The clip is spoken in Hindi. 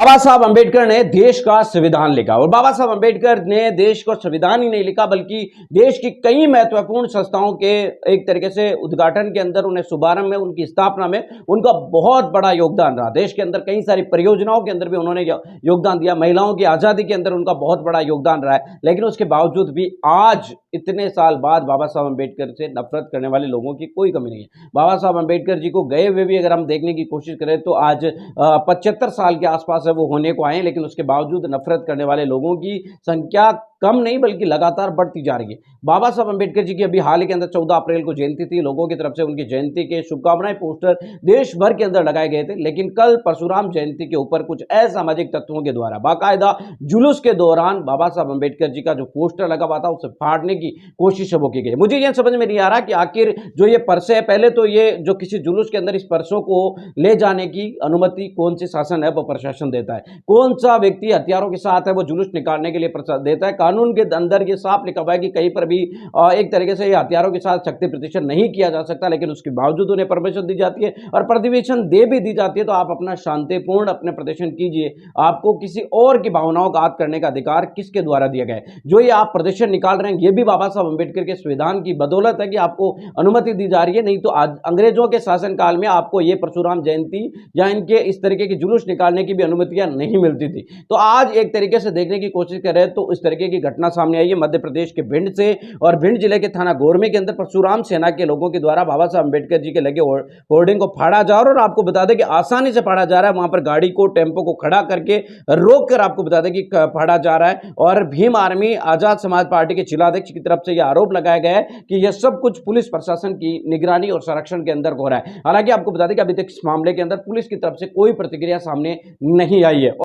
बाबा साहब अंबेडकर ने देश का संविधान लिखा और बाबा साहब अंबेडकर ने देश को संविधान ही नहीं लिखा बल्कि देश की कई महत्वपूर्ण संस्थाओं के एक तरीके से उद्घाटन के अंदर, उन्हें शुभारंभ में, उनकी स्थापना में उनका बहुत बड़ा योगदान रहा। देश के अंदर कई सारी परियोजनाओं के अंदर भी उन्होंने योगदान दिया, महिलाओं की आजादी के अंदर उनका बहुत बड़ा योगदान रहा है। लेकिन उसके बावजूद भी आज इतने साल बाद बाबा साहब अंबेडकर से नफरत करने वाले लोगों की कोई कमी नहीं है। बाबा साहब अंबेडकर जी को गए हुए भी अगर हम देखने की कोशिश करें तो आज 75 साल के आसपास है वो होने को आए, लेकिन उसके बावजूद नफरत करने वाले लोगों की संख्या कम नहीं बल्कि लगातार बढ़ती जा रही है। बाबा साहब अंबेडकर जी की अभी हाल ही के अंदर 14 अप्रैल को जयंती थी। लोगों की तरफ से उनकी जयंती के शुभकामनाएं पोस्टर देश भर के अंदर लगाए गए थे, लेकिन कल परशुराम जयंती के ऊपर कुछ असामाजिक तत्वों के द्वारा बाकायदा जुलूस के दौरान बाबा साहब अंबेडकर जी का जो पोस्टर लगा हुआ था उसे फाड़ने की कोशिश वो की गई। मुझे यह समझ में नहीं आ रहा कि आखिर जो ये पर्से है, पहले तो ये जो किसी जुलूस के अंदर इस पर्सों को ले जाने की अनुमति कौन सी शासन है वो प्रशासन देता है? कौन सा व्यक्ति हथियारों के साथ है वो जुलूस निकालने के लिए देता है? कानून के अंदर ये साफ लिखा हुआ है कि कहीं पर भी एक तरीके से हथियारों के साथ शक्ति प्रदर्शन नहीं किया जा सकता, लेकिन उसके बावजूद उन्हें परमिशन दी जाती है और परमिशन दे भी दी जाती है तो आप अपना शांतिपूर्ण अपने प्रदर्शन कीजिए। आपको किसी और की भावनाओं का आदर करने का अधिकार किसके द्वारा दिया गया है? जो ये आप प्रदर्शन निकाल रहे हैं ये भी बाबा साहब अंबेडकर के संविधान की बदौलत है कि आपको अनुमति दी जा रही है, नहीं तो आज अंग्रेजों के शासनकाल में आपको ये परशुराम जयंती या इनके इस तरीके की जुलूस निकालने की भी अनुमतियां नहीं मिलती थी। तो आज एक तरीके से देखने की कोशिश कर रहे हैं तो इस तरीके की घटना सामने आई है मध्य प्रदेश के भिंड से, और भिंड जिले के थाना गोरमे के अंदर परशुराम सेना के लोगों के द्वारा बाबा साहब अंबेडकर जी के लगे होर्डिंग को फाड़ा जा रहा है। और आपको बता दें कि आसानी से फाड़ा जा रहा है, वहां पर गाड़ी को, टेम्पो को खड़ा करके रोक कर आपको बता दें कि फाड़ा जा रहा है। और भीम आर्मी आजाद समाज पार्टी के जिलाध्यक्ष की तरफ से यह आरोप लगाया गया है कि यह सब कुछ पुलिस प्रशासन की निगरानी और संरक्षण के अंदर हो रहा है। हालांकि आपको बता दें कि अभी तक इस मामले के अंदर पुलिस की तरफ से कोई प्रतिक्रिया सामने नहीं आई है।